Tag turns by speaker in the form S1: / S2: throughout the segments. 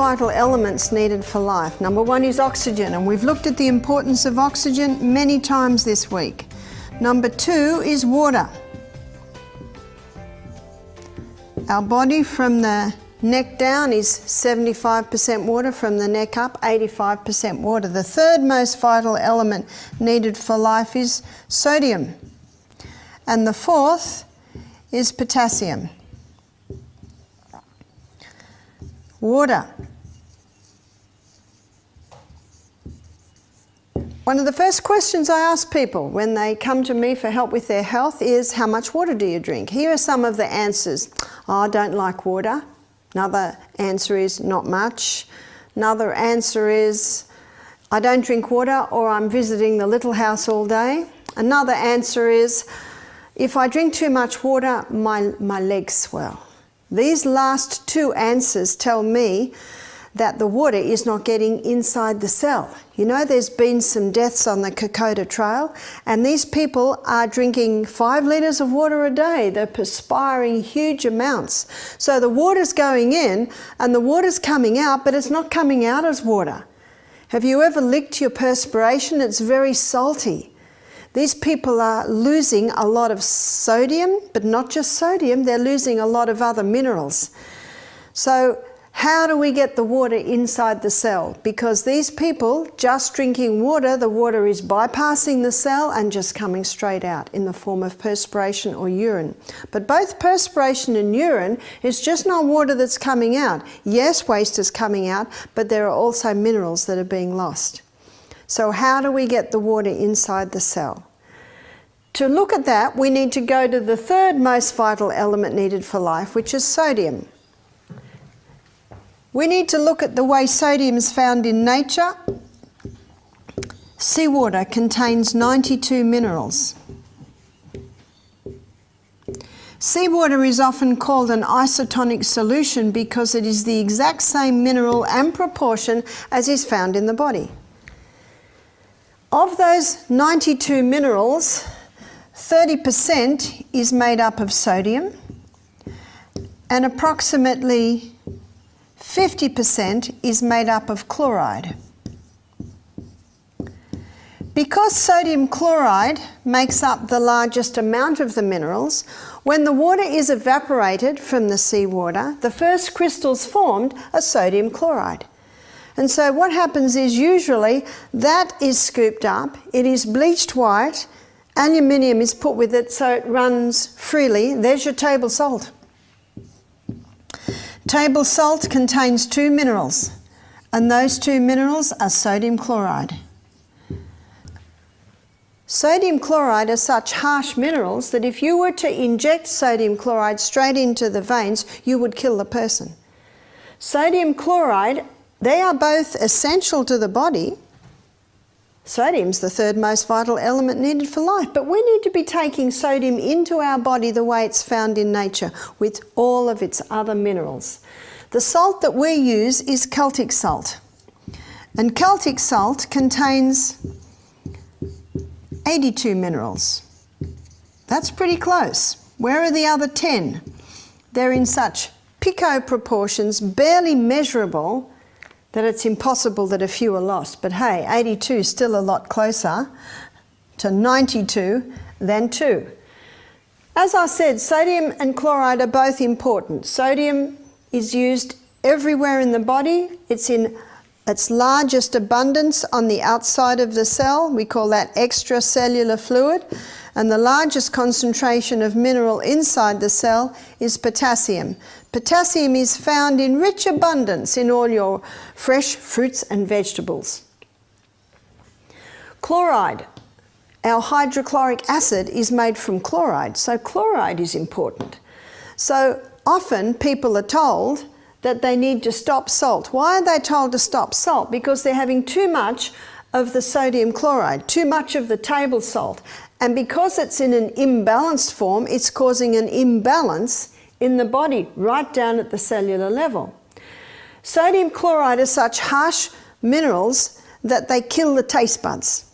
S1: vital elements needed for life. Number one is oxygen, and we've looked at the importance of oxygen many times this week. Number two is water. Our body from the neck down is 75% water, from the neck up 85% water. The third most vital element needed for life is sodium. And the fourth is potassium. Water. One of the first questions I ask people when they come to me for help with their health is, how much water do you drink? Here are some of the answers. Oh, I don't like water. Another answer is not much. Another answer is, I don't drink water, or I'm visiting the little house all day. Another answer is, if I drink too much water, my legs swell. These last two answers tell me that the water is not getting inside the cell. You know, there's been some deaths on the Kokoda Trail, and these people are drinking 5 litres of water a day. They're perspiring huge amounts. So the water's going in and the water's coming out, but it's not coming out as water. Have you ever licked your perspiration? It's very salty. These people are losing a lot of sodium, but not just sodium, they're losing a lot of other minerals. So how do we get the water inside the cell? Because these people just drinking water, the water is bypassing the cell and just coming straight out in the form of perspiration or urine. But both perspiration and urine is just not water that's coming out. Yes, waste is coming out, but there are also minerals that are being lost. So how do we get the water inside the cell? To look at that, we need to go to the third most vital element needed for life, which is sodium. We need to look at the way sodium is found in nature. Seawater contains 92 minerals. Seawater is often called an isotonic solution because it is the exact same mineral and proportion as is found in the body. Of those 92 minerals, 30% is made up of sodium, and approximately 50% is made up of chloride. Because sodium chloride makes up the largest amount of the minerals, when the water is evaporated from the seawater, the first crystals formed are sodium chloride. And so what happens is usually that is scooped up, it is bleached white, aluminium is put with it so it runs freely. There's your table salt. Table salt contains 2 minerals, and those 2 minerals are sodium chloride. Sodium chloride are such harsh minerals that if you were to inject sodium chloride straight into the veins, you would kill the person. Sodium chloride, they are both essential to the body. Sodium's the third most vital element needed for life, but we need to be taking sodium into our body the way it's found in nature, with all of its other minerals. The salt that we use is Celtic salt, and Celtic salt contains 82 minerals. That's pretty close. Where are the other 10? They're in such pico proportions, barely measurable, that it's impossible that a few are lost. But hey, 82 is still a lot closer to 92 than 2. As I said, sodium and chloride are both important. Sodium is used everywhere in the body. It's in its largest abundance on the outside of the cell. We call that extracellular fluid. And the largest concentration of mineral inside the cell is potassium. Potassium is found in rich abundance in all your fresh fruits and vegetables. Chloride, our hydrochloric acid, is made from chloride, so chloride is important. So often people are told that they need to stop salt. Why are they told to stop salt? Because they're having too much of the sodium chloride, too much of the table salt. And because it's in an imbalanced form, it's causing an imbalance in the body, right down at the cellular level. Sodium chloride are such harsh minerals that they kill the taste buds.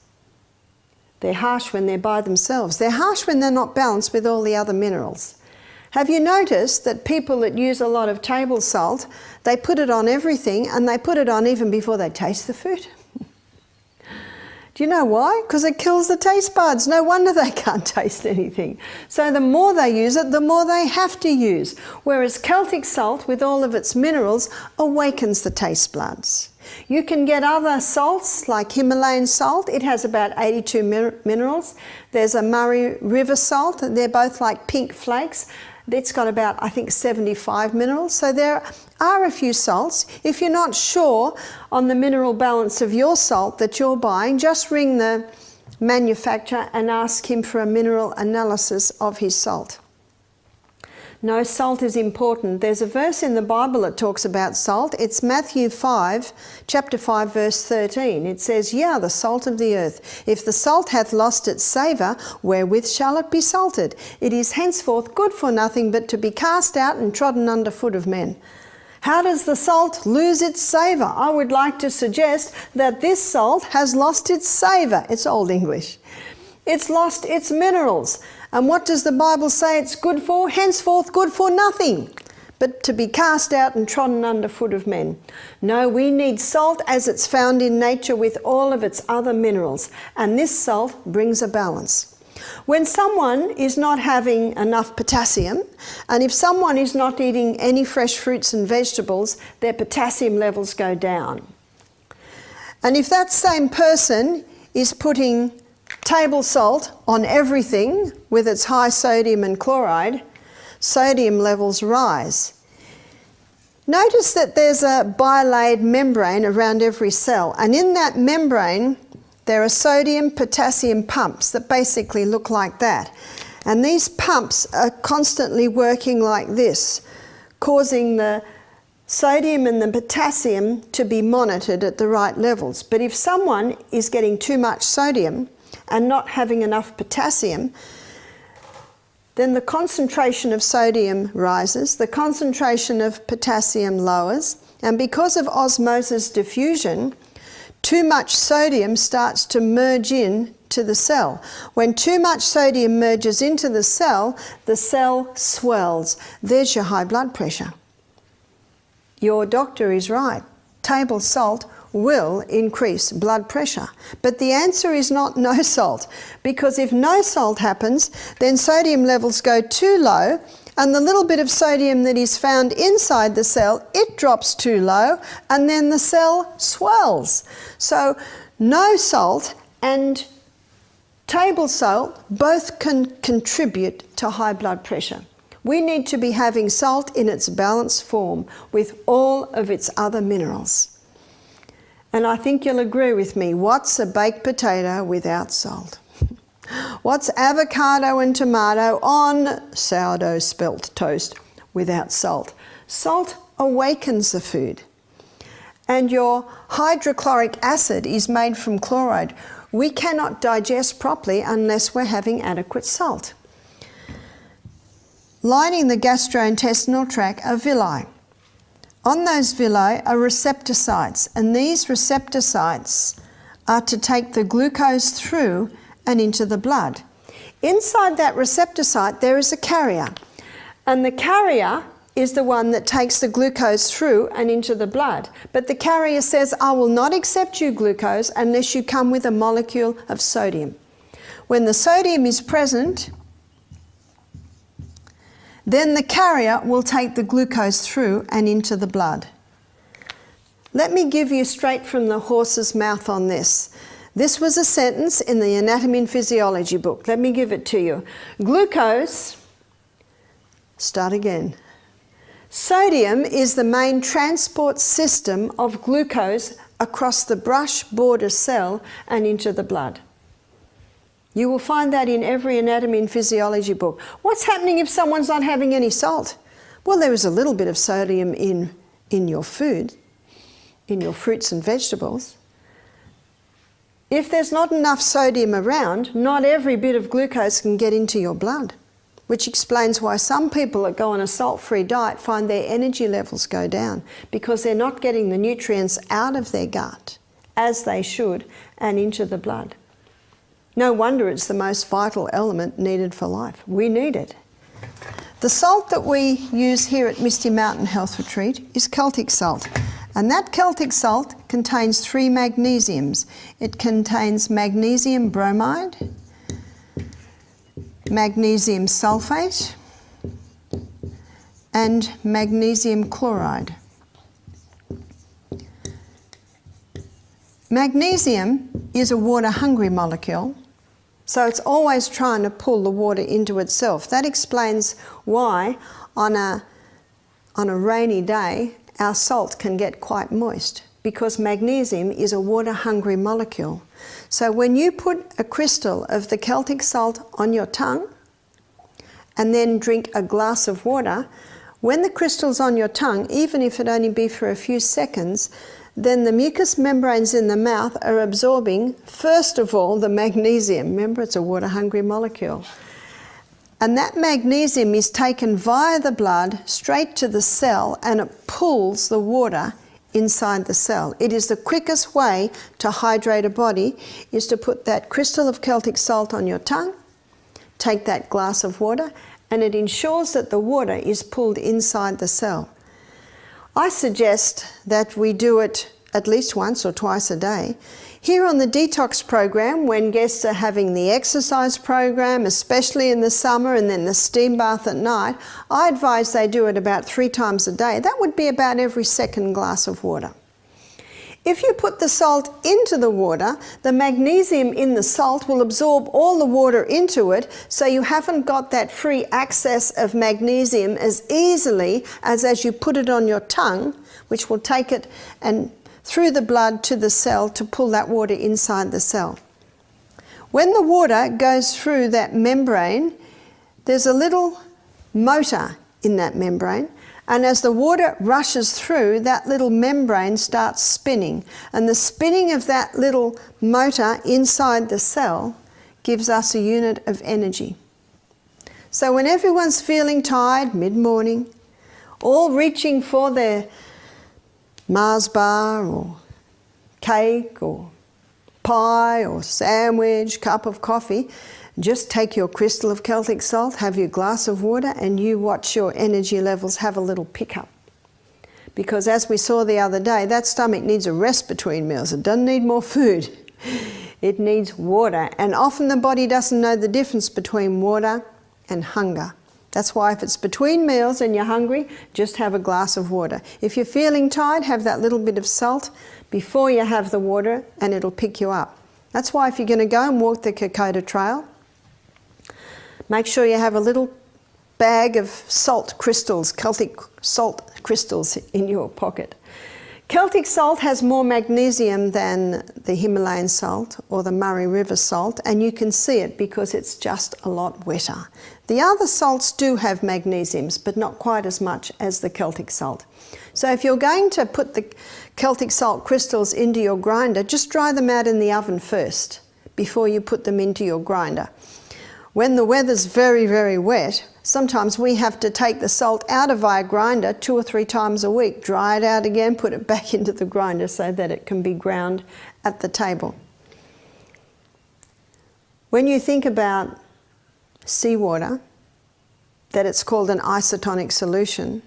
S1: They're harsh when they're by themselves. They're harsh when they're not balanced with all the other minerals. Have you noticed that people that use a lot of table salt, they put it on everything, and they put it on even before they taste the food? Do you know why? Because it kills the taste buds. No wonder they can't taste anything. So the more they use it, the more they have to use. Whereas Celtic salt, with all of its minerals, awakens the taste buds. You can get other salts like Himalayan salt. It has about 82 minerals. There's a Murray River salt. They're both like pink flakes. It's got about, I think, 75 minerals. So there are a few salts. If you're not sure on the mineral balance of your salt that you're buying, just ring the manufacturer and ask him for a mineral analysis of his salt. No, salt is important. There's a verse in the Bible that talks about salt. It's Matthew 5, chapter 5, verse 13. It says, "Ye are the salt of the earth. If the salt hath lost its savour, wherewith shall it be salted? It is henceforth good for nothing but to be cast out and trodden under foot of men." How does the salt lose its savour? I would like to suggest that this salt has lost its savour. It's Old English. It's lost its minerals. And what does the Bible say it's good for? Henceforth good for nothing, but to be cast out and trodden under foot of men. No, we need salt as it's found in nature with all of its other minerals. And this salt brings a balance. When someone is not having enough potassium, and if someone is not eating any fresh fruits and vegetables, their potassium levels go down. And if that same person is putting table salt on everything with its high sodium and chloride, sodium levels rise. Notice that there's a bilayered membrane around every cell, and in that membrane there are sodium potassium pumps that basically look like that. And these pumps are constantly working like this, causing the sodium and the potassium to be monitored at the right levels. But if someone is getting too much sodium and not having enough potassium, then the concentration of sodium rises, the concentration of potassium lowers, and because of osmosis diffusion, too much sodium starts to merge in to the cell. When too much sodium merges into the cell swells. There's your high blood pressure. Your doctor is right. Table salt will increase blood pressure. But the answer is not no salt, because if no salt happens, then sodium levels go too low, and the little bit of sodium that is found inside the cell, it drops too low, and then the cell swells. So no salt and table salt both can contribute to high blood pressure. We need to be having salt in its balanced form with all of its other minerals. And I think you'll agree with me, what's a baked potato without salt? What's avocado and tomato on sourdough spelt toast without salt? Salt awakens the food. And your hydrochloric acid is made from chloride. We cannot digest properly unless we're having adequate salt. Lining the gastrointestinal tract are villi. On those villi are receptor sites, and these receptor sites are to take the glucose through and into the blood. Inside that receptor site there is a carrier, and the carrier is the one that takes the glucose through and into the blood. But the carrier says, I will not accept you glucose unless you come with a molecule of sodium. When the sodium is present, then the carrier will take the glucose through and into the blood. Let me give you straight from the horse's mouth on this. This was a sentence in the Anatomy and Physiology book. Let me give it to you. Glucose, start again. Sodium is the main transport system of glucose across the brush border cell and into the blood. You will find that in every anatomy and physiology book. What's happening if someone's not having any salt? Well, there is a little bit of sodium in your food, in your fruits and vegetables. If there's not enough sodium around, not every bit of glucose can get into your blood, which explains why some people that go on a salt-free diet find their energy levels go down, because they're not getting the nutrients out of their gut as they should and into the blood. No wonder it's the most vital element needed for life. We need it. The salt that we use here at Misty Mountain Health Retreat is Celtic salt. And that Celtic salt contains 3 magnesiums. It contains magnesium bromide, magnesium sulfate, and magnesium chloride. Magnesium is a water-hungry molecule, so it's always trying to pull the water into itself. That explains why on a rainy day our salt can get quite moist, because magnesium is a water-hungry molecule. So when you put a crystal of the Celtic salt on your tongue and then drink a glass of water, when the crystal's on your tongue, even if it only be for a few seconds, then the mucous membranes in the mouth are absorbing, first of all, the magnesium. Remember, it's a water-hungry molecule. And that magnesium is taken via the blood straight to the cell, and it pulls the water inside the cell. It is the quickest way to hydrate a body, is to put that crystal of Celtic salt on your tongue, take that glass of water, and it ensures that the water is pulled inside the cell. I suggest that we do it at least once or twice a day. Here on the detox program, when guests are having the exercise program, especially in the summer, and then the steam bath at night, I advise they do it about 3 times a day. That would be about every second glass of water. If you put the salt into the water, the magnesium in the salt will absorb all the water into it, so you haven't got that free access of magnesium as easily as you put it on your tongue, which will take it and through the blood to the cell to pull that water inside the cell. When the water goes through that membrane, there's a little motor in that membrane, and as the water rushes through, that little membrane starts spinning, and the spinning of that little motor inside the cell gives us a unit of energy. So when everyone's feeling tired mid-morning, all reaching for their Mars bar or cake or pie or sandwich, cup of coffee, just take your crystal of Celtic salt, have your glass of water, and you watch your energy levels have a little pickup. Because as we saw the other day, that stomach needs a rest between meals. It doesn't need more food. It needs water. And often the body doesn't know the difference between water and hunger. That's why if it's between meals and you're hungry, just have a glass of water. If you're feeling tired, have that little bit of salt before you have the water, and it'll pick you up. That's why if you're going to go and walk the Kokoda Trail, make sure you have a little bag of salt crystals, Celtic salt crystals in your pocket. Celtic salt has more magnesium than the Himalayan salt or the Murray River salt, and you can see it because it's just a lot wetter. The other salts do have magnesiums, but not quite as much as the Celtic salt. So if you're going to put the Celtic salt crystals into your grinder, just dry them out in the oven first before you put them into your grinder. When the weather's very, very wet, sometimes we have to take the salt out of our grinder 2 or 3 times a week, dry it out again, put it back into the grinder so that it can be ground at the table. When you think about seawater, that it's called an isotonic solution,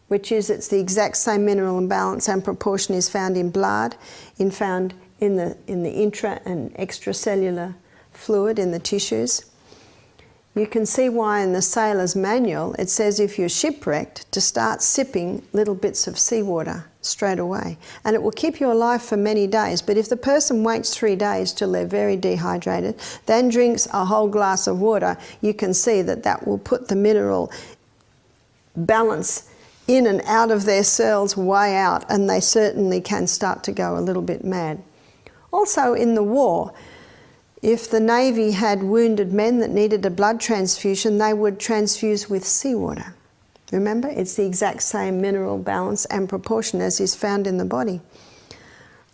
S1: which is it's the exact same mineral and balance and proportion is found in blood, found in the intra and extracellular fluid in the tissues. You can see why in the sailor's manual it says if you're shipwrecked to start sipping little bits of seawater straight away, and it will keep you alive for many days. But if the person waits 3 days till they're very dehydrated, then drinks a whole glass of water, you can see that that will put the mineral balance in and out of their cells way out, and they certainly can start to go a little bit mad. Also in the war, if the Navy had wounded men that needed a blood transfusion, they would transfuse with seawater. Remember, it's the exact same mineral balance and proportion as is found in the body.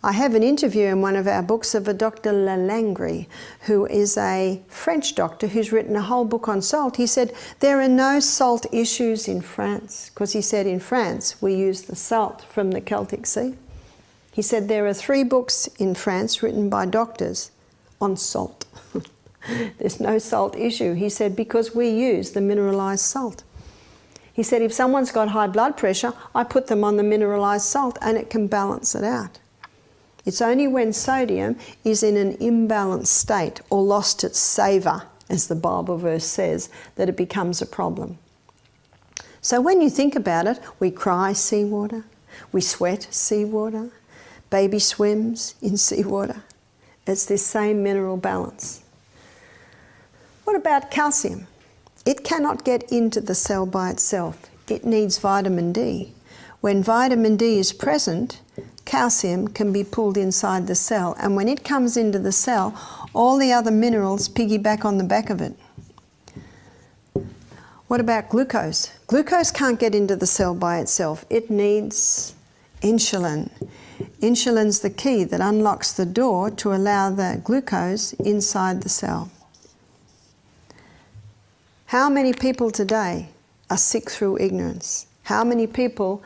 S1: I have an interview in one of our books of a Dr. Lalangri, who is a French doctor who's written a whole book on salt. He said there are no salt issues in France, because he said in France we use the salt from the Celtic Sea. He said there are 3 books in France written by doctors on salt. There's no salt issue, he said, because we use the mineralized salt. He said if someone's got high blood pressure, I put them on the mineralised salt and it can balance it out. It's only when sodium is in an imbalanced state or lost its savour, as the Bible verse says, that it becomes a problem. So when you think about it, we cry seawater, we sweat seawater, baby swims in seawater. It's this same mineral balance. What about calcium? It cannot get into the cell by itself. It needs vitamin D. When vitamin D is present, calcium can be pulled inside the cell, and when it comes into the cell, all the other minerals piggyback on the back of it. What about glucose? Glucose can't get into the cell by itself. It needs insulin. Insulin's the key that unlocks the door to allow the glucose inside the cell. How many people today are sick through ignorance? How many people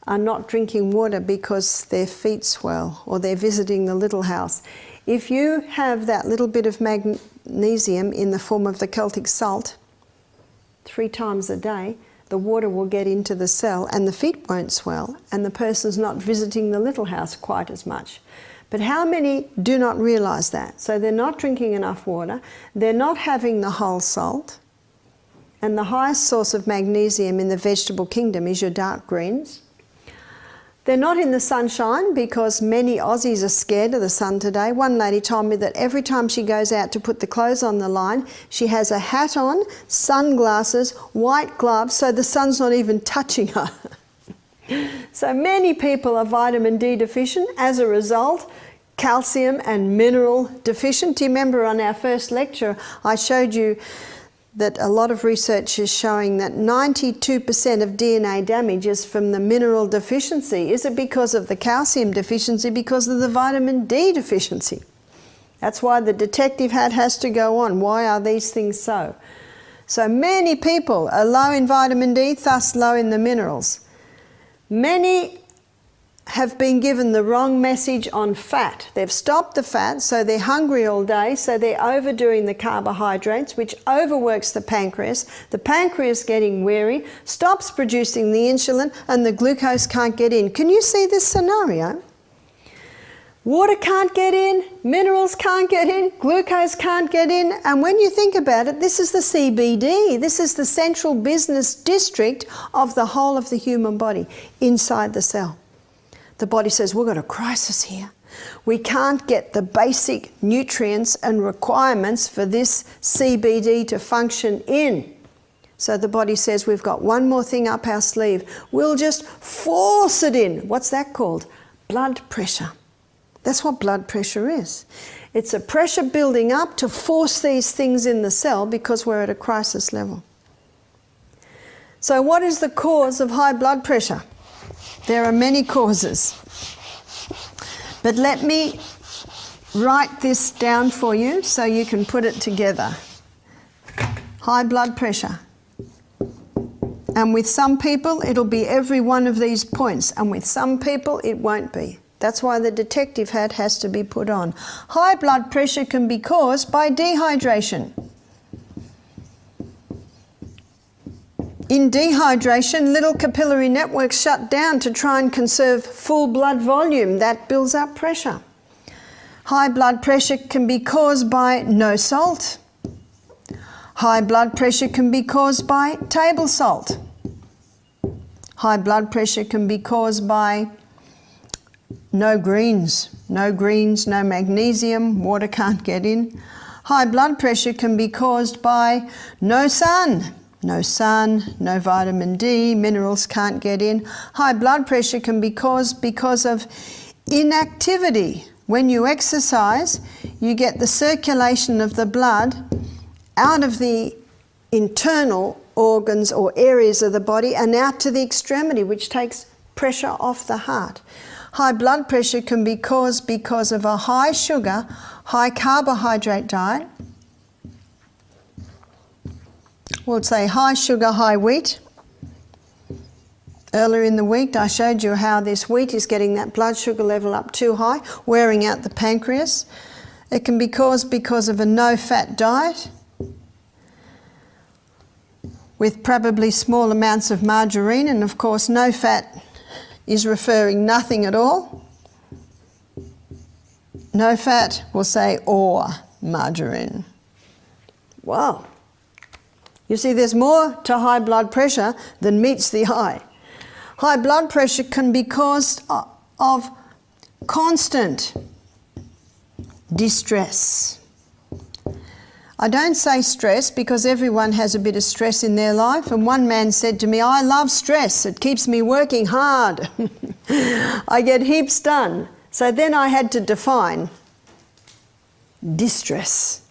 S1: are not drinking water because their feet swell or they're visiting the little house? If you have that little bit of magnesium in the form of the Celtic salt 3 times a day, the water will get into the cell and the feet won't swell and the person's not visiting the little house quite as much. But how many do not realise that? So they're not drinking enough water, they're not having the whole salt, and the highest source of magnesium in the vegetable kingdom is your dark greens. They're not in the sunshine because many Aussies are scared of the sun today. One lady told me that every time she goes out to put the clothes on the line, she has a hat on, sunglasses, white gloves, so the sun's not even touching her. So many people are vitamin D deficient. As a result, calcium and mineral deficient. Do you remember on our first lecture, I showed you that a lot of research is showing that 92% of DNA damage is from the mineral deficiency. Is it because of the calcium deficiency? Because of the vitamin D deficiency. That's why the detective hat has to go on. Why are these things so? So many people are low in vitamin D, thus low in the minerals. Many have been given the wrong message on fat. They've stopped the fat, so they're hungry all day, so they're overdoing the carbohydrates, which overworks the pancreas. The pancreas getting weary, stops producing the insulin, and the glucose can't get in. Can you see this scenario? Water can't get in, minerals can't get in, glucose can't get in, and when you think about it, this is the CBD. This is the central business district of the whole of the human body, inside the cell. The body says, we've got a crisis here. We can't get the basic nutrients and requirements for this CBD to function in. So the body says, we've got one more thing up our sleeve. We'll just force it in. What's that called? Blood pressure. That's what blood pressure is. It's a pressure building up to force these things in the cell because we're at a crisis level. So what is the cause of high blood pressure? There are many causes, but let me write this down for you so you can put it together. High blood pressure. And with some people it'll be every one of these points, and with some people it won't be. That's why the detective hat has to be put on. High blood pressure can be caused by dehydration. In dehydration, little capillary networks shut down to try and conserve full blood volume. That builds up pressure. High blood pressure can be caused by no salt. High blood pressure can be caused by table salt. High blood pressure can be caused by no greens, no magnesium, water can't get in. High blood pressure can be caused by no sun, no vitamin D, minerals can't get in. High blood pressure can be caused because of inactivity. When you exercise, you get the circulation of the blood out of the internal organs or areas of the body and out to the extremity, which takes pressure off the heart. High blood pressure can be caused because of a high sugar, high carbohydrate diet. We'll say high sugar, high wheat. Earlier in the week I showed you how this wheat is getting that blood sugar level up too high, wearing out the pancreas. It can be caused because of a no-fat diet. with probably small amounts of margarine, and of course no fat is referring nothing at all. No fat will say or margarine. Wow. You see, there's more to high blood pressure than meets the eye. High blood pressure can be caused of constant distress. I don't say stress because everyone has a bit of stress in their life, and one man said to me, I love stress, it keeps me working hard. I get heaps done. So then I had to define distress.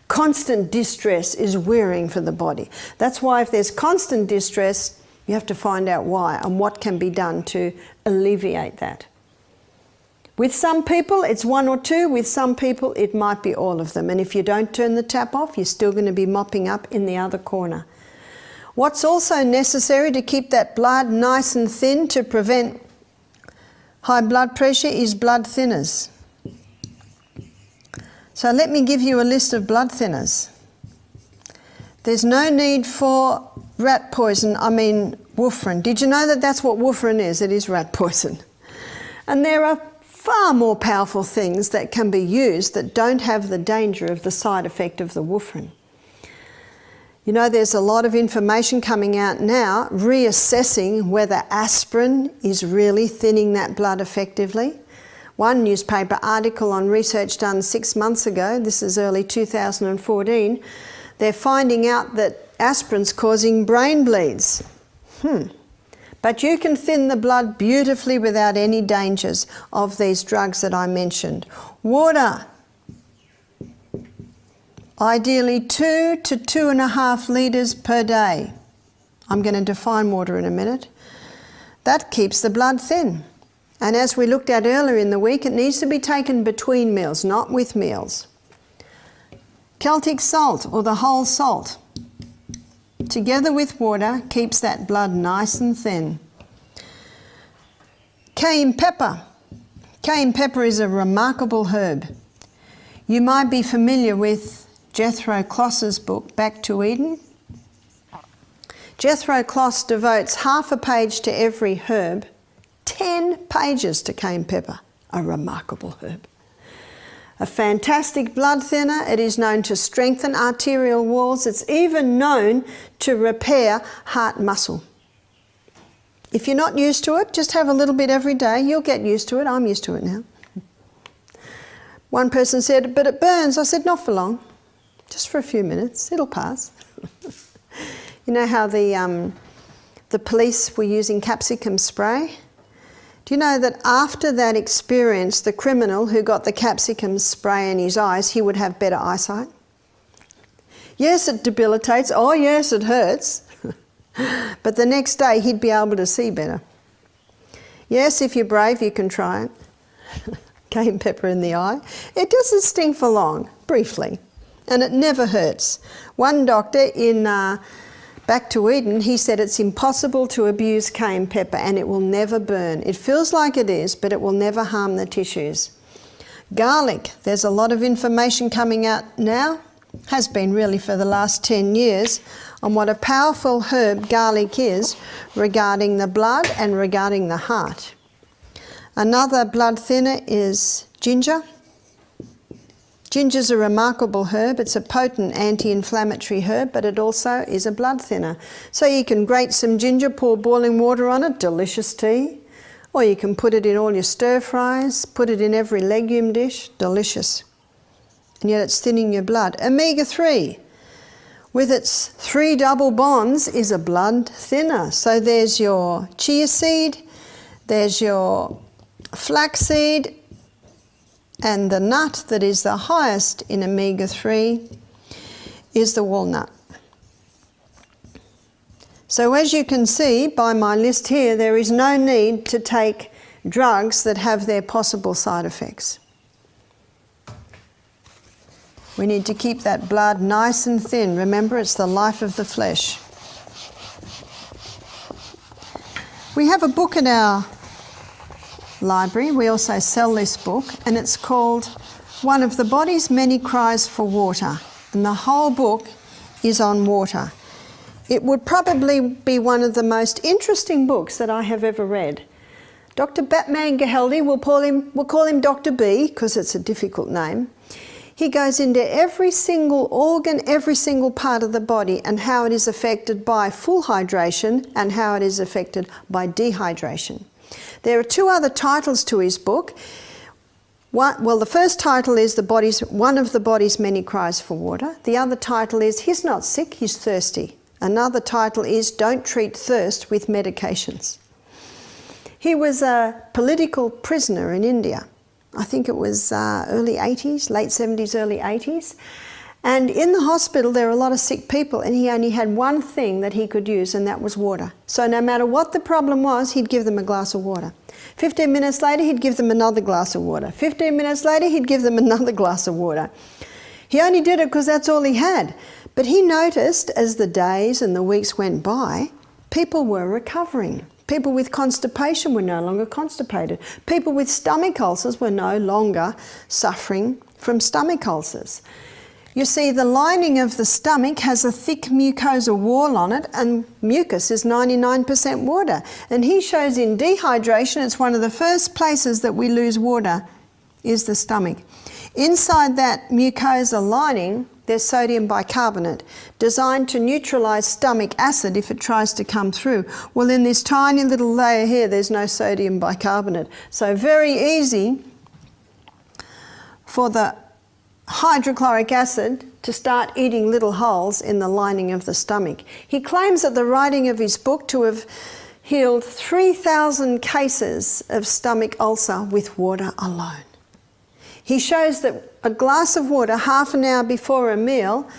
S1: Constant distress is wearing for the body. That's why if there's constant distress, you have to find out why and what can be done to alleviate that. With some people, it's one or two. With some people, it might be all of them. And if you don't turn the tap off, you're still going to be mopping up in the other corner. What's also necessary to keep that blood nice and thin to prevent high blood pressure is blood thinners. So let me give you a list of blood thinners. There's no need for rat poison, warfarin. Did you know that that's what warfarin is? It is rat poison. And there are far more powerful things that can be used that don't have the danger of the side effect of the warfarin. You know, there's a lot of information coming out now reassessing whether aspirin is really thinning that blood effectively. One newspaper article on research done 6 months ago, this is early 2014, they're finding out that aspirin's causing brain bleeds. But you can thin the blood beautifully without any dangers of these drugs that I mentioned. Water. Ideally 2 to 2.5 litres per day. I'm going to define water in a minute. That keeps the blood thin. And as we looked at earlier in the week, it needs to be taken between meals, not with meals. Celtic salt, or the whole salt, together with water, keeps that blood nice and thin. Cayenne pepper. Cayenne pepper is a remarkable herb. You might be familiar with Jethro Kloss's book, Back to Eden. Jethro Kloss devotes half a page to every herb, 10 pages to cayenne pepper, a remarkable herb. A fantastic blood thinner. It is known to strengthen arterial walls. It's even known to repair heart muscle. If you're not used to it, just have a little bit every day. You'll get used to it. I'm used to it now. One person said, but it burns. I said, not for long. Just for a few minutes. It'll pass. You know how the police were using capsicum spray? Do you know that after that experience, the criminal who got the capsicum spray in his eyes, he would have better eyesight? Yes, it debilitates. Oh, yes, it hurts. But the next day, he'd be able to see better. Yes, if you're brave, you can try it. Cayenne pepper in the eye. It doesn't sting for long, briefly, and it never hurts. One doctor in Back to Eden, he said it's impossible to abuse cayenne pepper and it will never burn. It feels like it is, but it will never harm the tissues. Garlic, there's a lot of information coming out now, has been really for the last 10 years, on what a powerful herb garlic is regarding the blood and regarding the heart. Another blood thinner is ginger. Ginger's a remarkable herb. It's a potent anti-inflammatory herb, but it also is a blood thinner. So you can grate some ginger, pour boiling water on it, delicious tea. Or you can put it in all your stir fries, put it in every legume dish, delicious. And yet it's thinning your blood. Omega-3, with its 3 double bonds, is a blood thinner. So there's your chia seed, there's your flaxseed, and the nut that is the highest in omega-3 is the walnut. So as you can see by my list here, there is no need to take drugs that have their possible side effects. We need to keep that blood nice and thin. Remember, it's the life of the flesh. We have a book in our library. We also sell this book, and it's called One of the Body's Many Cries for Water, and the whole book is on water. it would probably be one of the most interesting books that I have ever read. Dr. Batman Gehalde, we'll call him Dr. B because it's a difficult name. He goes into every single organ, every single part of the body and how it is affected by full hydration and how it is affected by dehydration. There are two other titles to his book. Well, the first title is One of the Body's Many Cries for Water. The other title is He's Not Sick, He's Thirsty. Another title is Don't Treat Thirst with Medications. He was a political prisoner in India. I think it was early 80s, late 70s, early 80s. And in the hospital there were a lot of sick people and he only had one thing that he could use, and that was water. So no matter what the problem was, he'd give them a glass of water. 15 minutes later he'd give them another glass of water. 15 minutes later he'd give them another glass of water. He only did it because that's all he had. But he noticed as the days and the weeks went by, people were recovering. People with constipation were no longer constipated. People with stomach ulcers were no longer suffering from stomach ulcers. You see, the lining of the stomach has a thick mucosa wall on it, and mucus is 99% water. And he shows in dehydration, it's one of the first places that we lose water, is the stomach. Inside that mucosa lining, there's sodium bicarbonate, designed to neutralise stomach acid if it tries to come through. Well, in this tiny little layer here, there's no sodium bicarbonate. So very easy for the hydrochloric acid to start eating little holes in the lining of the stomach. He claims at the writing of his book to have healed 3,000 cases of stomach ulcer with water alone. He shows that a glass of water half an hour before a meal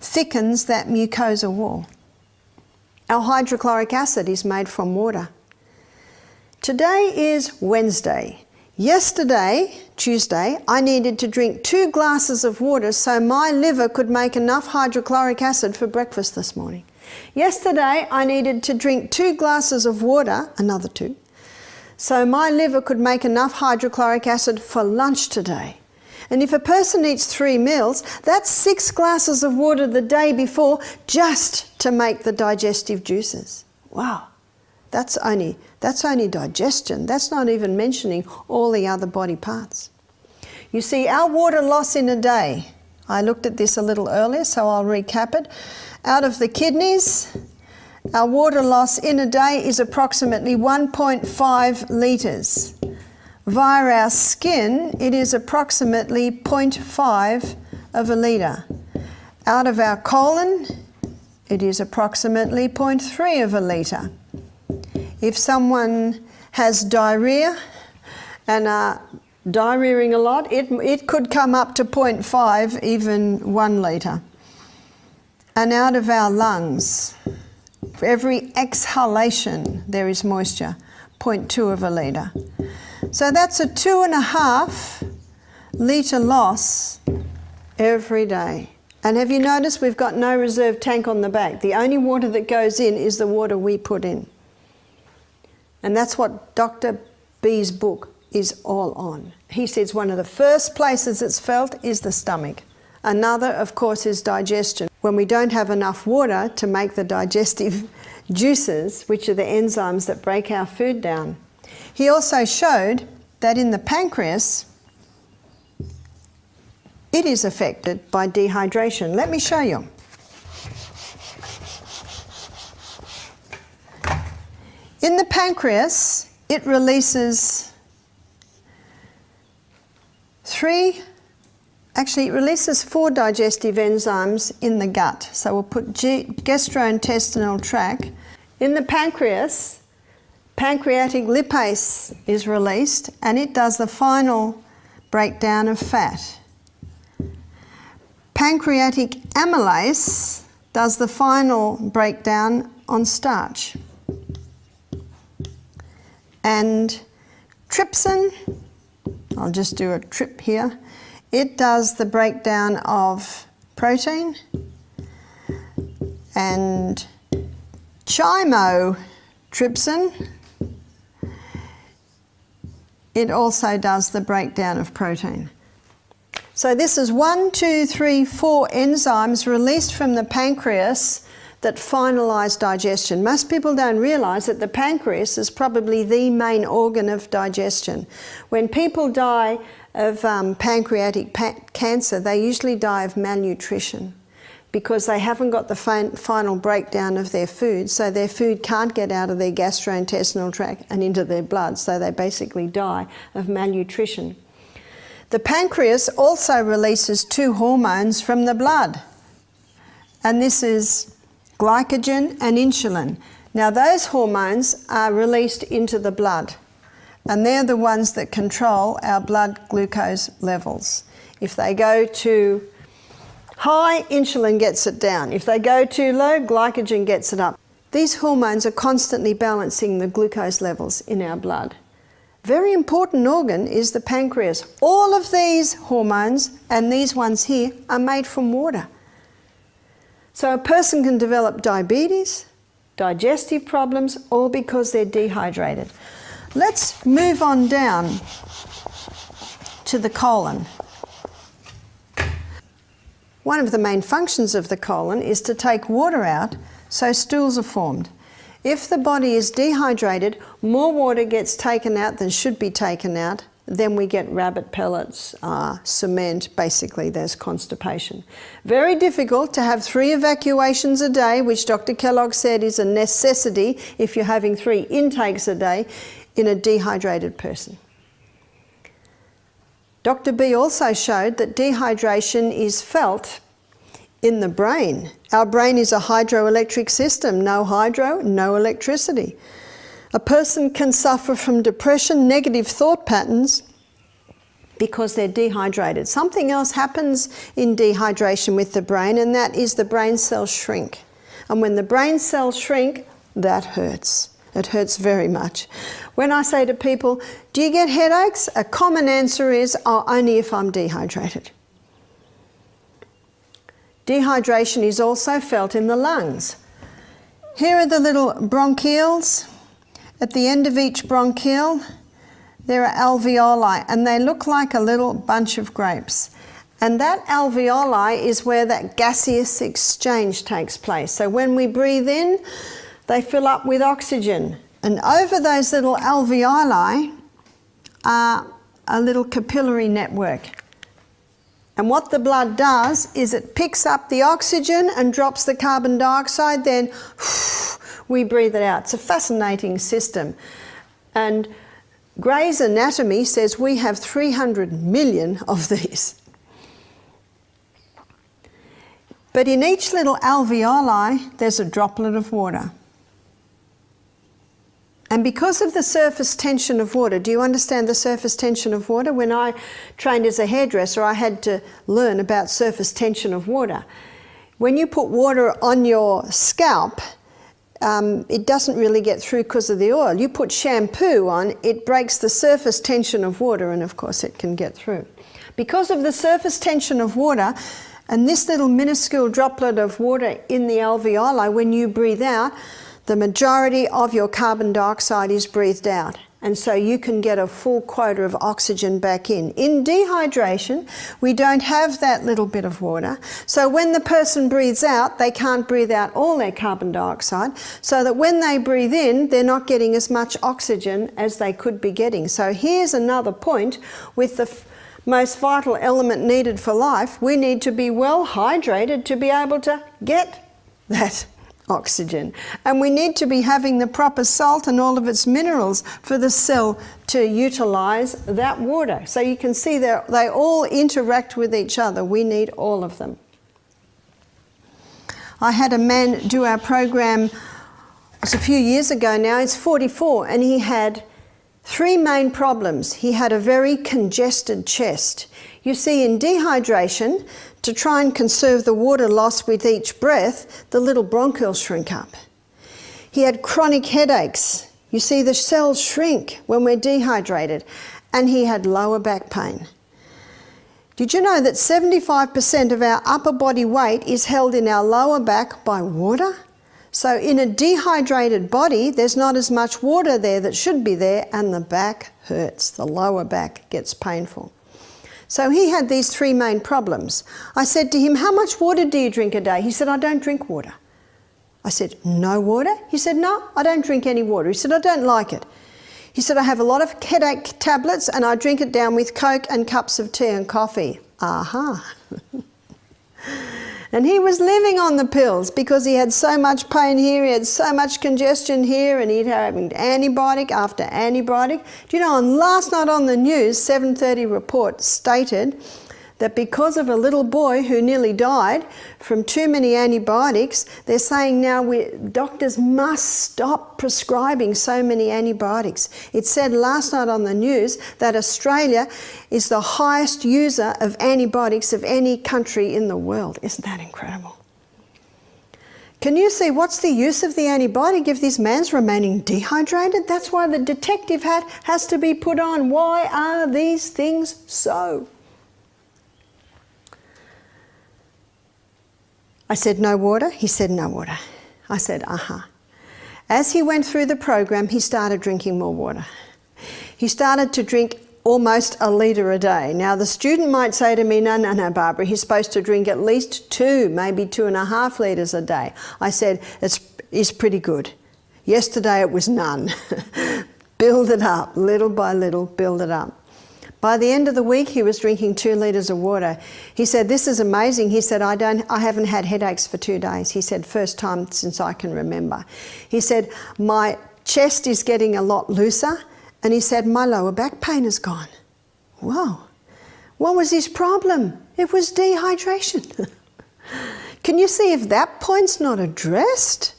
S1: thickens that mucosa wall. Our hydrochloric acid is made from water. Today is Wednesday. Yesterday, Tuesday, I needed to drink 2 glasses of water so my liver could make enough hydrochloric acid for breakfast this morning. Yesterday, I needed to drink 2 glasses of water, another 2, so my liver could make enough hydrochloric acid for lunch today. And if a person eats 3 meals, that's 6 glasses of water the day before just to make the digestive juices. Wow, that's only digestion. That's not even mentioning all the other body parts. You see, our water loss in a day, I looked at this a little earlier, so I'll recap it. Out of the kidneys, our water loss in a day is approximately 1.5 litres. Via our skin, it is approximately 0.5 of a litre. Out of our colon, it is approximately 0.3 of a litre. If someone has diarrhea and are diarrheaing a lot, it could come up to 0.5, even 1 litre. And out of our lungs, for every exhalation, there is moisture, 0.2 of a litre. So that's a 2.5 litre loss every day. And have you noticed we've got no reserve tank on the back? The only water that goes in is the water we put in. And that's what Dr. B's book is all on. He says one of the first places it's felt is the stomach. Another, of course, is digestion. When we don't have enough water to make the digestive juices, which are the enzymes that break our food down. He also showed that in the pancreas, it is affected by dehydration. Let me show you. In the pancreas, it releases it releases 4 digestive enzymes in the gut. So we'll put gastrointestinal tract. In the pancreas, pancreatic lipase is released and it does the final breakdown of fat. Pancreatic amylase does the final breakdown on starch. And trypsin, I'll just do a trip here, it does the breakdown of protein, and chymotrypsin, it also does the breakdown of protein. So this is 4 enzymes released from the pancreas that finalise digestion. Most people don't realise that the pancreas is probably the main organ of digestion. When people die of pancreatic cancer, they usually die of malnutrition because they haven't got the final breakdown of their food, so their food can't get out of their gastrointestinal tract and into their blood, so they basically die of malnutrition. The pancreas also releases 2 hormones from the blood, and this is glycogen and insulin. Now those hormones are released into the blood, and they're the ones that control our blood glucose levels. If they go too high, insulin gets it down. If they go too low, glycogen gets it up. These hormones are constantly balancing the glucose levels in our blood. Very important organ is the pancreas. All of these hormones and these ones here are made from water. So a person can develop diabetes, digestive problems, all because they're dehydrated. Let's move on down to the colon. One of the main functions of the colon is to take water out so stools are formed. If the body is dehydrated, more water gets taken out than should be taken out, then we get rabbit pellets, cement, basically there's constipation. Very difficult to have 3 evacuations a day, which Dr. Kellogg said is a necessity if you're having 3 intakes a day in a dehydrated person. Dr. B also showed that dehydration is felt in the brain. Our brain is a hydroelectric system. No hydro, no electricity. A person can suffer from depression, negative thought patterns, because they're dehydrated. Something else happens in dehydration with the brain, and that is the brain cells shrink. And when the brain cells shrink, that hurts. It hurts very much. When I say to people, do you get headaches? A common answer is, oh, only if I'm dehydrated. Dehydration is also felt in the lungs. Here are the little bronchioles. At the end of each bronchiole, there are alveoli, and they look like a little bunch of grapes. And that alveoli is where that gaseous exchange takes place. So when we breathe in, they fill up with oxygen. And over those little alveoli are a little capillary network. And what the blood does is it picks up the oxygen and drops the carbon dioxide, then we breathe it out. It's a fascinating system. And Gray's Anatomy says we have 300 million of these. But in each little alveoli, there's a droplet of water. And because of the surface tension of water, do you understand the surface tension of water? When I trained as a hairdresser, I had to learn about surface tension of water. When you put water on your scalp, it doesn't really get through because of the oil. You put shampoo on, it breaks the surface tension of water, and of course it can get through. Because of the surface tension of water, and this little minuscule droplet of water in the alveoli, when you breathe out, the majority of your carbon dioxide is breathed out, and so you can get a full quota of oxygen back in. In dehydration, we don't have that little bit of water, so when the person breathes out, they can't breathe out all their carbon dioxide, so that when they breathe in, they're not getting as much oxygen as they could be getting. So here's another point with the most vital element needed for life. We need to be well hydrated to be able to get that oxygen, and we need to be having the proper salt and all of its minerals for the cell to utilize that water. So you can see they all interact with each other. We need all of them. I had a man do our program, it's a few years ago now, he's 44, and he had 3 main problems. He had a very congested chest. You see, in dehydration, to try and conserve the water loss with each breath, the little bronchioles shrink up. He had chronic headaches. You see, the cells shrink when we're dehydrated. And he had lower back pain. Did you know that 75% of our upper body weight is held in our lower back by water? So in a dehydrated body, there's not as much water there that should be there, and the back hurts. The lower back gets painful. So he had these 3 main problems. I said to him, how much water do you drink a day? He said, I don't drink water. I said, no water? He said, no, I don't drink any water. He said, I don't like it. He said, I have a lot of headache tablets and I drink it down with Coke and cups of tea and coffee. Aha. And he was living on the pills because he had so much pain here, he had so much congestion here, and he'd have antibiotic after antibiotic. Do you know, on last night on the news, 7:30 report stated that because of a little boy who nearly died from too many antibiotics, they're saying now doctors must stop prescribing so many antibiotics. It said last night on the news that Australia is the highest user of antibiotics of any country in the world. Isn't that incredible? Can you see what's the use of the antibiotic if this man's remaining dehydrated? That's why the detective hat has to be put on. Why are these things so? I said, no water? He said, no water. I said, As he went through the program, he started drinking more water. He started to drink almost a litre a day. Now, the student might say to me, no, Barbara, he's supposed to drink at least 2, maybe 2.5 litres a day. I said, it's pretty good. Yesterday it was none. Build it up, little by little, build it up. By the end of the week, he was drinking 2 litres of water. He said, this is amazing. He said, I haven't had headaches for 2 days. He said, first time since I can remember. He said, my chest is getting a lot looser. And he said, my lower back pain is gone. Whoa. What was his problem? It was dehydration. Can you see if that point's not addressed?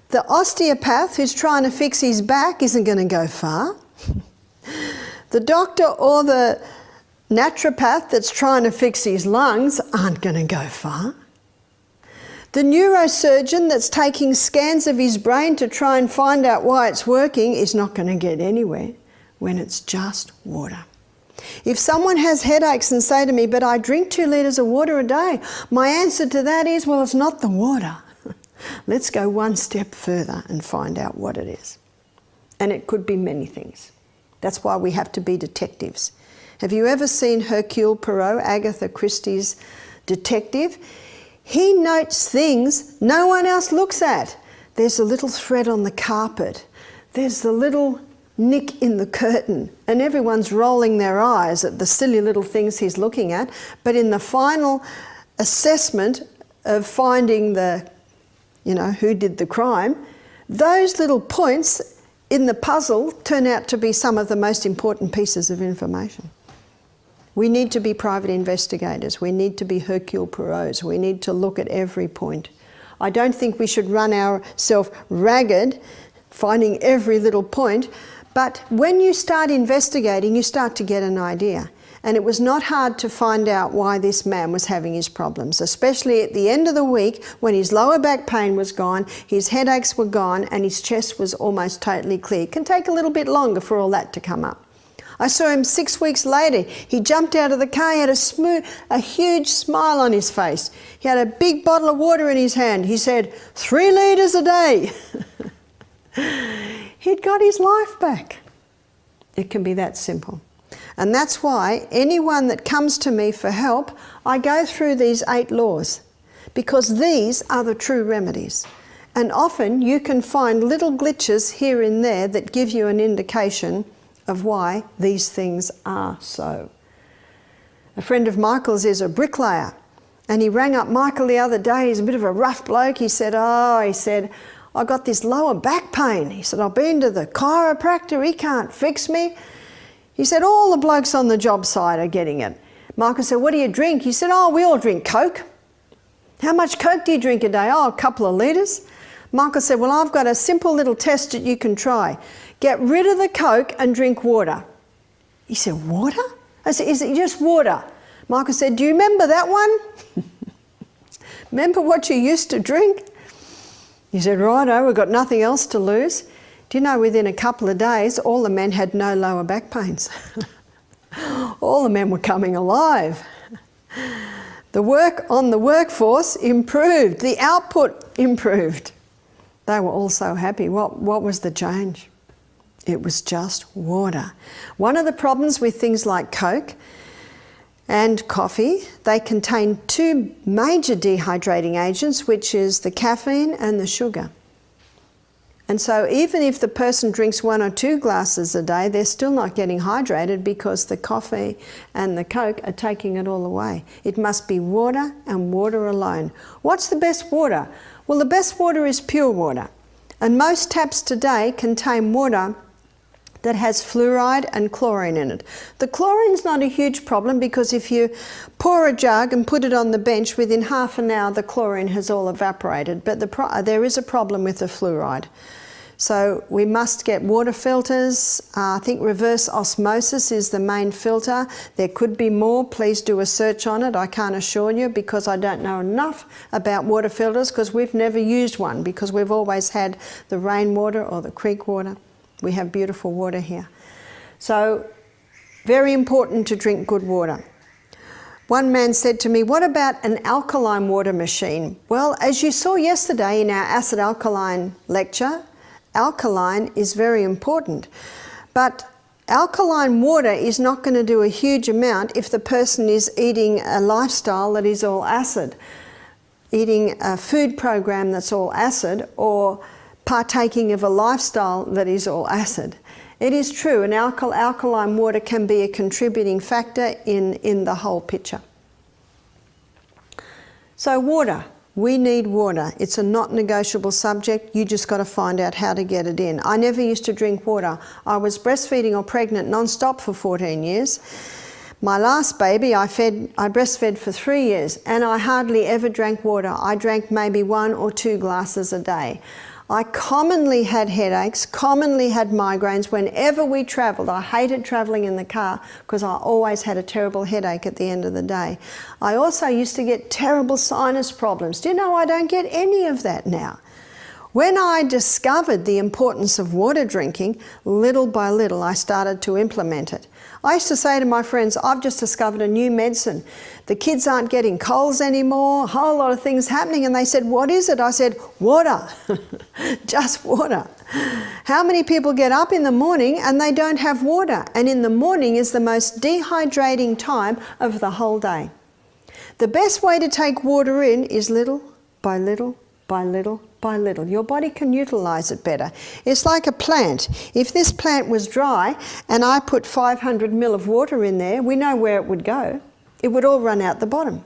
S1: The osteopath who's trying to fix his back isn't going to go far. The doctor or the naturopath that's trying to fix his lungs aren't going to go far. The neurosurgeon that's taking scans of his brain to try and find out why it's working is not going to get anywhere when it's just water. If someone has headaches and say to me, but I drink 2 litres of water a day, my answer to that is, well, it's not the water. Let's go one step further and find out what it is. And it could be many things. That's why we have to be detectives. Have you ever seen Hercule Poirot, Agatha Christie's detective? He notes things no one else looks at. There's a little thread on the carpet. There's the little nick in the curtain. And everyone's rolling their eyes at the silly little things he's looking at. But in the final assessment of finding who did the crime, those little points in the puzzle turn out to be some of the most important pieces of information. We need to be private investigators. We need to be Hercule Poirots. We need to look at every point. I don't think we should run ourselves ragged finding every little point, but when you start investigating, you start to get an idea. And it was not hard to find out why this man was having his problems, especially at the end of the week when his lower back pain was gone, his headaches were gone, and his chest was almost totally clear. It can take a little bit longer for all that to come up. I saw him 6 weeks later. He jumped out of the car, he had a huge smile on his face. He had a big bottle of water in his hand. He said, 3 litres a day. He'd got his life back. It can be that simple. And that's why anyone that comes to me for help, I go through these 8 laws, because these are the true remedies. And often you can find little glitches here and there that give you an indication of why these things are so. A friend of Michael's is a bricklayer, and he rang up Michael the other day. He's a bit of a rough bloke. He said, I got this lower back pain. He said, I've been to the chiropractor, he can't fix me. He said, all the blokes on the job site are getting it. Michael said, what do you drink? He said, we all drink Coke. How much Coke do you drink a day? A couple of litres. Michael said, well, I've got a simple little test that you can try. Get rid of the Coke and drink water. He said, water? I said, is it just water? Michael said, do you remember that one? Remember what you used to drink? He said, righto, we've got nothing else to lose. Do you know, within a couple of days, all the men had no lower back pains. All the men were coming alive. The work on the workforce improved. The output improved. They were all so happy. What was the change? It was just water. One of the problems with things like Coke, and coffee, they contain two major dehydrating agents, which is the caffeine and the sugar. And so even if the person drinks 1 or 2 glasses a day, they're still not getting hydrated because the coffee and the Coke are taking it all away. It must be water and water alone. What's the best water? Well, the best water is pure water. And most taps today contain water that has fluoride and chlorine in it. The chlorine's not a huge problem because if you pour a jug and put it on the bench, within half an hour the chlorine has all evaporated. But there is a problem with the fluoride. So we must get water filters. I think reverse osmosis is the main filter. There could be more. Please do a search on it. I can't assure you because I don't know enough about water filters because we've never used one because we've always had the rainwater or the creek water. We have beautiful water here. So very important to drink good water. One man said to me, what about an alkaline water machine? Well, as you saw yesterday in our acid alkaline lecture, alkaline is very important, but alkaline water is not going to do a huge amount if the person is eating a lifestyle that is all acid, eating a food program that's all acid, or partaking of a lifestyle that is all acid. It is true, an alkaline water can be a contributing factor in the whole picture. So water. We need water. It's a not negotiable subject. You just got to find out how to get it in. I never used to drink water. I was breastfeeding or pregnant non-stop for 14 years. My last baby, I breastfed for 3 years and I hardly ever drank water. I drank maybe 1 or 2 glasses a day. I commonly had headaches, commonly had migraines whenever we travelled. I hated travelling in the car because I always had a terrible headache at the end of the day. I also used to get terrible sinus problems. Do you know I don't get any of that now? When I discovered the importance of water drinking, little by little I started to implement it. I used to say to my friends, I've just discovered a new medicine. The kids aren't getting colds anymore, a whole lot of things happening. And they said, what is it? I said, water, just water. How many people get up in the morning and they don't have water? And in the morning is the most dehydrating time of the whole day. The best way to take water in is little by little by little by little. Your body can utilize it better. It's like a plant. If this plant was dry and I put 500 ml of water in there, we know where it would go. It would all run out the bottom.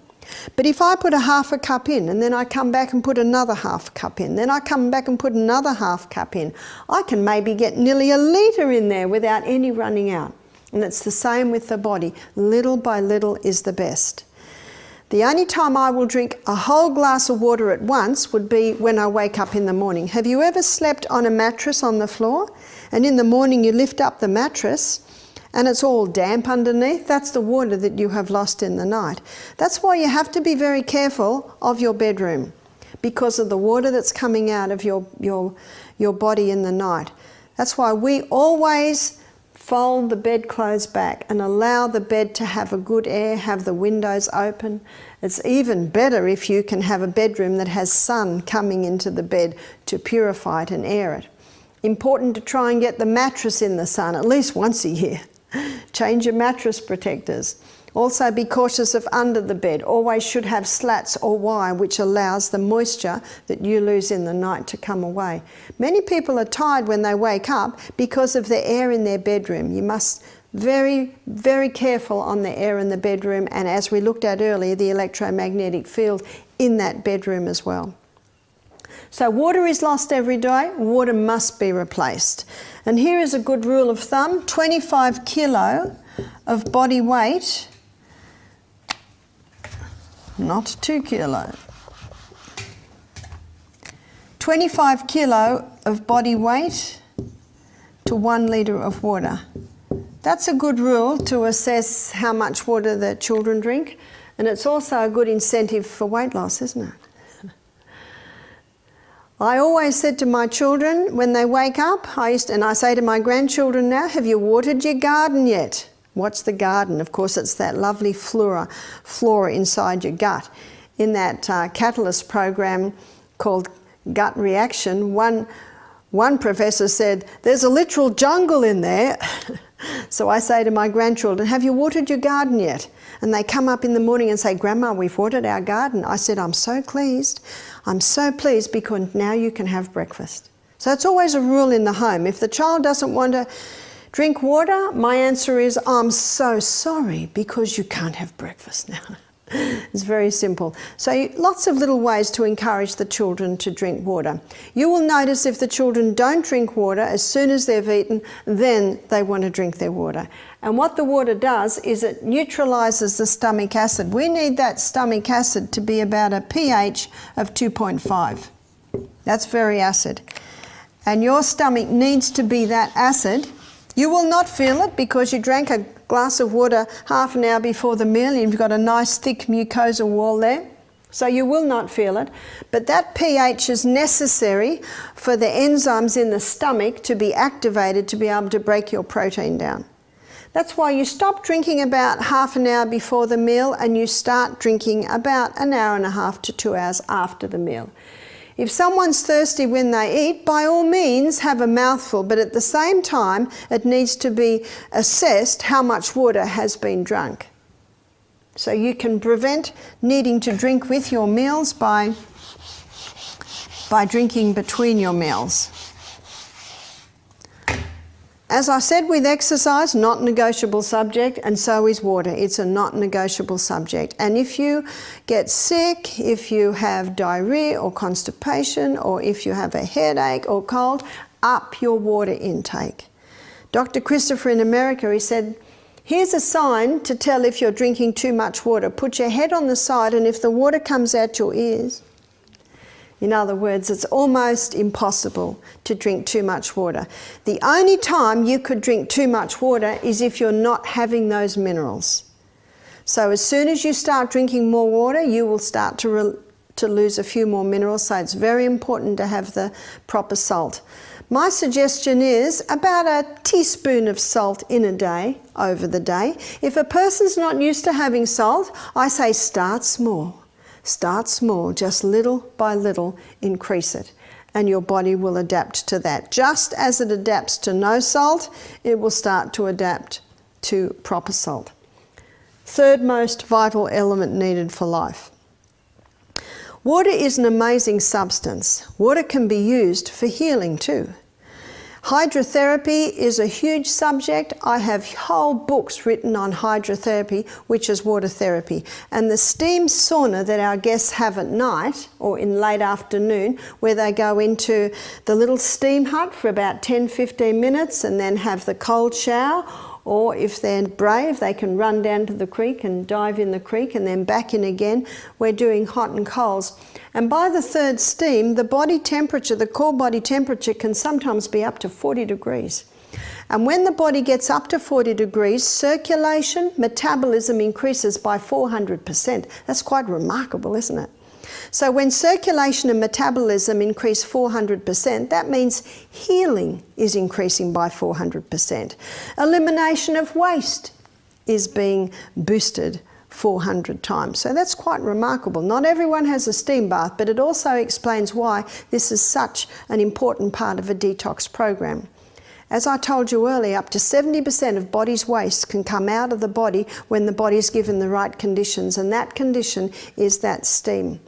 S1: But if I put a half a cup in and then I come back and put another half a cup in, then I come back and put another half cup in, I can maybe get nearly a litre in there without any running out. And it's the same with the body. Little by little is the best. The only time I will drink a whole glass of water at once would be when I wake up in the morning. Have you ever slept on a mattress on the floor and in the morning you lift up the mattress and it's all damp underneath? That's the water that you have lost in the night. That's why you have to be very careful of your bedroom because of the water that's coming out of your body in the night. That's why we always fold the bedclothes back and allow the bed to have a good air, have the windows open. It's even better if you can have a bedroom that has sun coming into the bed to purify it and air it. Important to try and get the mattress in the sun at least once a year. Change your mattress protectors. Also be cautious of under the bed. Always should have slats or wire which allows the moisture that you lose in the night to come away. Many people are tired when they wake up because of the air in their bedroom. You must very, very careful on the air in the bedroom, and as we looked at earlier, the electromagnetic field in that bedroom as well. So water is lost every day, water must be replaced. And here is a good rule of thumb, 25 kilo of body weight, not 2 kilo. 25 kilo of body weight to 1 litre of water. That's a good rule to assess how much water the children drink, and it's also a good incentive for weight loss, isn't it? I always said to my children when they wake up, and I say to my grandchildren now, have you watered your garden yet? What's the garden? Of course, it's that lovely flora inside your gut. In that catalyst program called Gut Reaction, one professor said, there's a literal jungle in there. So I say to my grandchildren, have you watered your garden yet? and they come up in the morning and say, Grandma, we've watered our garden. I said, I'm so pleased. I'm so pleased because now you can have breakfast. So it's always a rule in the home. If the child doesn't want to drink water, my answer is, I'm so sorry because you can't have breakfast now. It's very simple. So lots of little ways to encourage the children to drink water. You will notice if the children don't drink water, as soon as they've eaten, then they want to drink their water. And what the water does is it neutralises the stomach acid. We need that stomach acid to be about a pH of 2.5. That's very acid. And your stomach needs to be that acid. You will not feel it because you drank a glass of water half an hour before the meal. You've got a nice thick mucosa wall there, so you will not feel it. But that pH is necessary for the enzymes in the stomach to be activated to be able to break your protein down. That's why you stop drinking about half an hour before the meal and you start drinking about an hour and a half to 2 hours after the meal. If someone's thirsty when they eat, by all means have a mouthful, but at the same time it needs to be assessed how much water has been drunk. So you can prevent needing to drink with your meals by drinking between your meals. As I said with exercise, not negotiable subject, and so is water. It's a not negotiable subject. And if you get sick, if you have diarrhea or constipation, or if you have a headache or cold, up your water intake. Dr. Christopher in America, he said, here's a sign to tell if you're drinking too much water. Put your head on the side, and if the water comes out your ears, in other words, it's almost impossible to drink too much water. The only time you could drink too much water is if you're not having those minerals. So as soon as you start drinking more water, you will start to lose a few more minerals. So it's very important to have the proper salt. My suggestion is about a teaspoon of salt in a day, over the day. If a person's not used to having salt, I say start small. Start small, just little by little increase it, and your body will adapt to that. Just as it adapts to no salt, it will start to adapt to proper salt. Third most vital element needed for life. Water is an amazing substance. Water can be used for healing too. Hydrotherapy is a huge subject. I have whole books written on hydrotherapy, which is water therapy. And the steam sauna that our guests have at night or in late afternoon, where they go into the little steam hut for about 10-15 minutes and then have the cold shower, or if they're brave, they can run down to the creek and dive in the creek and then back in again. We're doing hot and colds. And by the third steam, the body temperature, the core body temperature can sometimes be up to 40 degrees. And when the body gets up to 40 degrees, circulation, metabolism increases by 400%. That's quite remarkable, isn't it? So when circulation and metabolism increase 400%, that means healing is increasing by 400%. Elimination of waste is being boosted 400 times. So that's quite remarkable. Not everyone has a steam bath, but it also explains why this is such an important part of a detox program. As I told you earlier, up to 70% of body's waste can come out of the body when the body's given the right conditions, and that condition is that steam.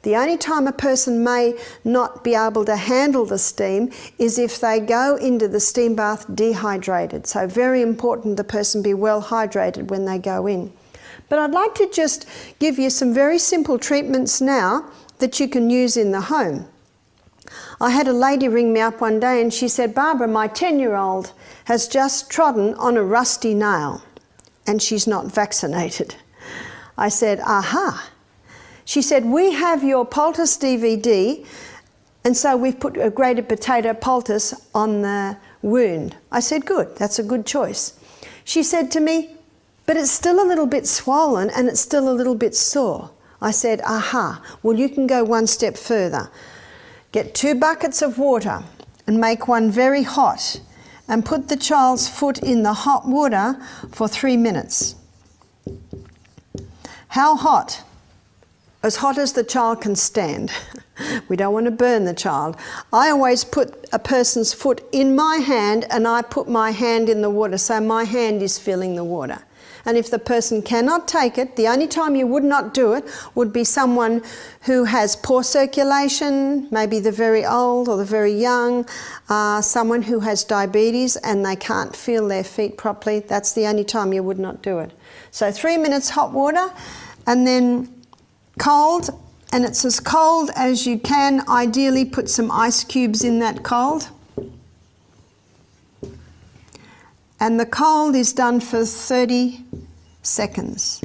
S1: The only time a person may not be able to handle the steam is if they go into the steam bath dehydrated. So very important the person be well hydrated when they go in. But I'd like to just give you some very simple treatments now that you can use in the home. I had a lady ring me up one day and she said, Barbara, my 10-year-old has just trodden on a rusty nail and she's not vaccinated. I said, aha. She said, we have your poultice DVD, and so we've put a grated potato poultice on the wound. I said, good, that's a good choice. She said to me, but it's still a little bit swollen and it's still a little bit sore. I said, aha, well you can go one step further. Get 2 buckets of water and make one very hot and put the child's foot in the hot water for 3 minutes. How hot? As hot as the child can stand. We don't want to burn the child. I always put a person's foot in my hand and I put my hand in the water, so my hand is filling the water. And if the person cannot take it, the only time you would not do it would be someone who has poor circulation, maybe the very old or the very young, someone who has diabetes and they can't feel their feet properly. That's the only time you would not do it. So 3 minutes hot water and then cold, and it's as cold as you can. Ideally put some ice cubes in that cold. And the cold is done for 30 seconds.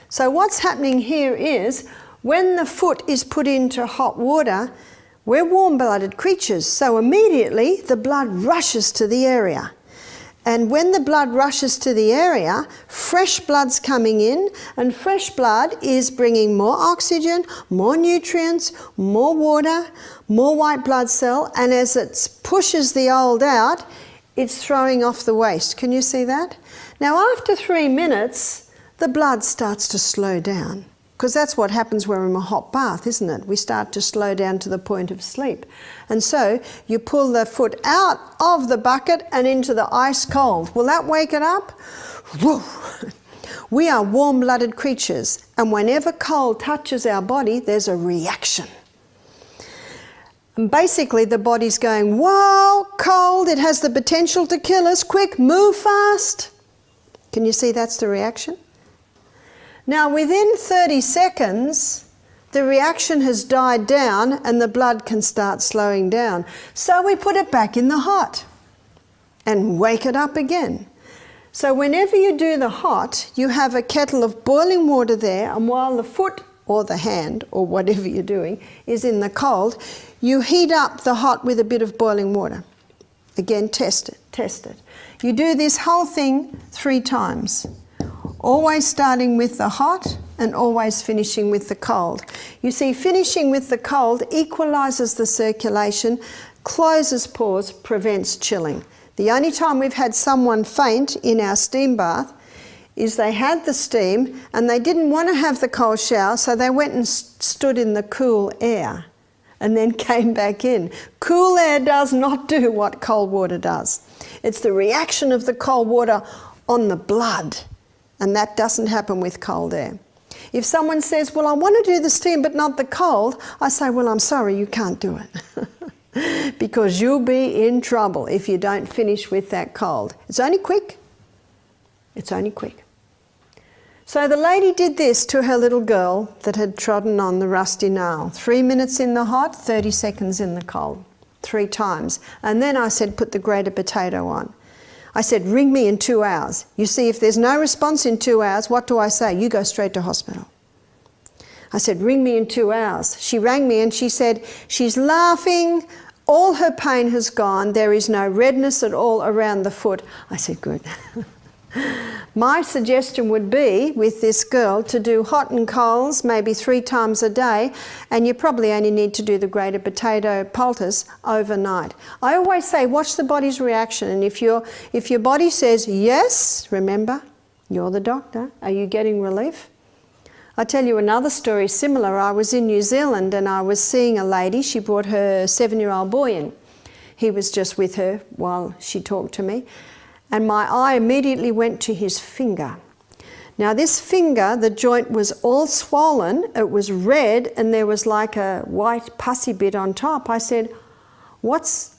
S1: So what's happening here is when the foot is put into hot water, we're warm-blooded creatures, so immediately the blood rushes to the area. And when the blood rushes to the area, fresh blood's coming in, and fresh blood is bringing more oxygen, more nutrients, more water, more white blood cell, and as it pushes the old out, it's throwing off the waste. Can you see that? Now after 3 minutes, the blood starts to slow down, because that's what happens when we're in a hot bath, isn't it? We start to slow down to the point of sleep. And so you pull the foot out of the bucket and into the ice cold. Will that wake it up? Woo. We are warm-blooded creatures, and whenever cold touches our body, there's a reaction. And basically the body's going, whoa, cold, it has the potential to kill us, quick, move fast. Can you see that's the reaction? Now within 30 seconds, the reaction has died down and the blood can start slowing down. So we put it back in the hot and wake it up again. So whenever you do the hot, you have a kettle of boiling water there, and while the foot or the hand or whatever you're doing is in the cold, you heat up the hot with a bit of boiling water. Again, test it, test it. You do this whole thing 3 times. Always starting with the hot and always finishing with the cold. You see, finishing with the cold equalises the circulation, closes pores, prevents chilling. The only time we've had someone faint in our steam bath is they had the steam and they didn't want to have the cold shower, so they went and stood in the cool air and then came back in. Cool air does not do what cold water does. It's the reaction of the cold water on the blood. And that doesn't happen with cold air. If someone says, well, I want to do the steam but not the cold, I say, well, I'm sorry, you can't do it. Because you'll be in trouble if you don't finish with that cold. It's only quick. It's only quick. So the lady did this to her little girl that had trodden on the rusty nail. 3 minutes in the hot, 30 seconds in the cold. 3 times. And then I said, put the grated potato on. I said, ring me in 2 hours. You see, if there's no response in 2 hours, what do I say? You go straight to hospital. I said, ring me in 2 hours. She rang me and she said, she's laughing, all her pain has gone, there is no redness at all around the foot. I said, good. My suggestion would be, with this girl, to do hot and colds maybe 3 times a day, and you probably only need to do the grated potato poultice overnight. I always say, watch the body's reaction, and if your body says yes, remember, you're the doctor. Are you getting relief? I'll tell you another story similar. I was in New Zealand and I was seeing a lady. She brought her 7-year-old boy in. He was just with her while she talked to me. And my eye immediately went to his finger. Now this finger, the joint was all swollen, it was red, and there was like a white pussy bit on top. I said, what's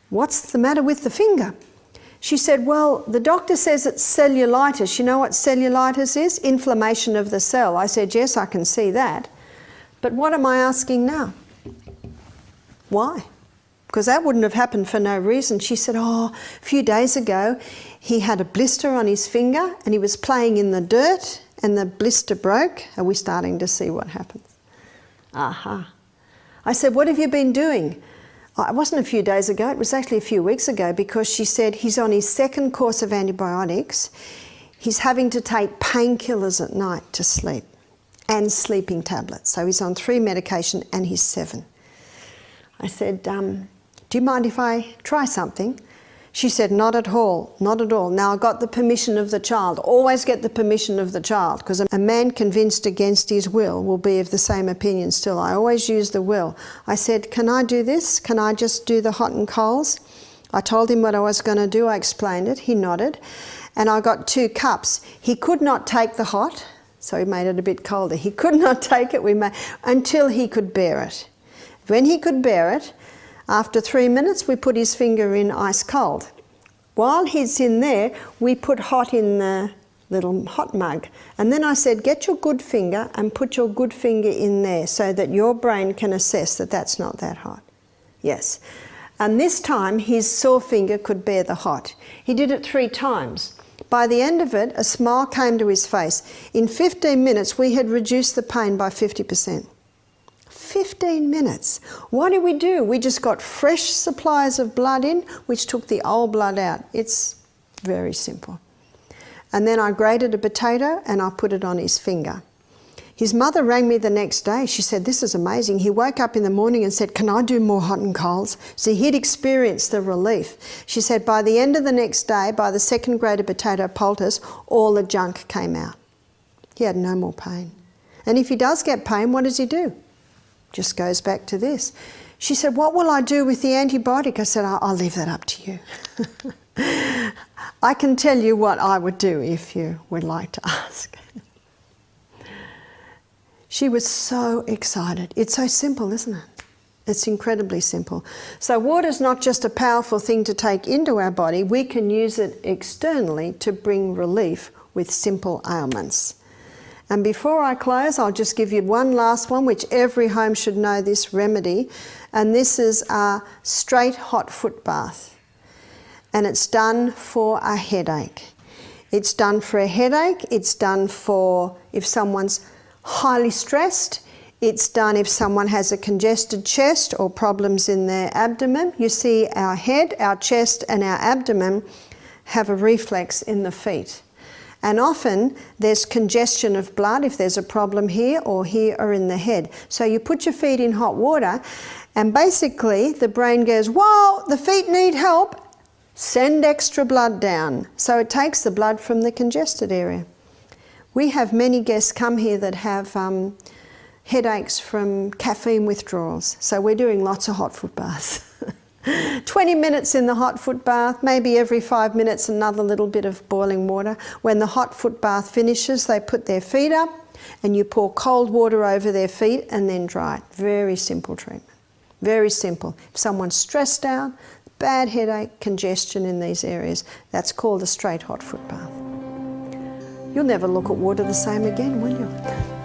S1: the matter with the finger? She said, well, the doctor says it's cellulitis. You know what cellulitis is? Inflammation of the cell. I said, yes, I can see that. But what am I asking now? Why? Because that wouldn't have happened for no reason. She said, oh, a few days ago, he had a blister on his finger and he was playing in the dirt and the blister broke. Are we starting to see what happens? Aha. I said, what have you been doing? Oh, it wasn't a few days ago, it was actually a few weeks ago, because she said he's on his 2nd course of antibiotics. He's having to take painkillers at night to sleep and sleeping tablets. So he's on 3 medication and he's 7. I said, do you mind if I try something? She said, not at all, not at all. Now I got the permission of the child. Always get the permission of the child, because a man convinced against his will be of the same opinion still. I always use the will. I said, can I do this? Can I just do the hot and colds? I told him what I was going to do. I explained it. He nodded. and I got 2 cups. He could not take the hot, so he made it a bit colder. He could not take it until he could bear it. When he could bear it, after 3 minutes, we put his finger in ice cold. While he's in there, we put hot in the little hot mug. And then I said, get your good finger and put your good finger in there so that your brain can assess that that's not that hot. Yes. And this time, his sore finger could bear the hot. He did it 3 times. By the end of it, a smile came to his face. In 15 minutes, we had reduced the pain by 50%. 15 minutes. What did we do? We just got fresh supplies of blood in, which took the old blood out. It's very simple. And then I grated a potato and I put it on his finger. His mother rang me the next day. She said, this is amazing. He woke up in the morning and said, can I do more hot and colds? So he'd experienced the relief. She said, by the end of the next day, by the second grated potato poultice, all the junk came out. He had no more pain. And if he does get pain, what does he do? Just goes back to this. She said, what will I do with the antibiotic? I said, I'll leave that up to you. I can tell you what I would do if you would like to ask. She was so excited. It's so simple, isn't it? It's incredibly simple. So water's not just a powerful thing to take into our body, we can use it externally to bring relief with simple ailments. And before I close, I'll just give you one last one, which every home should know this remedy. And this is a straight hot foot bath. And it's done for a headache. It's done for a headache. It's done for if someone's highly stressed. It's done if someone has a congested chest or problems in their abdomen. You see, our head, our chest, and our abdomen have a reflex in the feet. And often there's congestion of blood if there's a problem here or in the head. So you put your feet in hot water and basically the brain goes, whoa, the feet need help, send extra blood down. So it takes the blood from the congested area. We have many guests come here that have headaches from caffeine withdrawals. So we're doing lots of hot foot baths. 20 minutes in the hot foot bath, maybe every 5 minutes another little bit of boiling water. When the hot foot bath finishes, they put their feet up and you pour cold water over their feet and then dry it. Very simple treatment. Very simple. If someone's stressed out, bad headache, congestion in these areas, that's called a straight hot foot bath. You'll never look at water the same again, will you?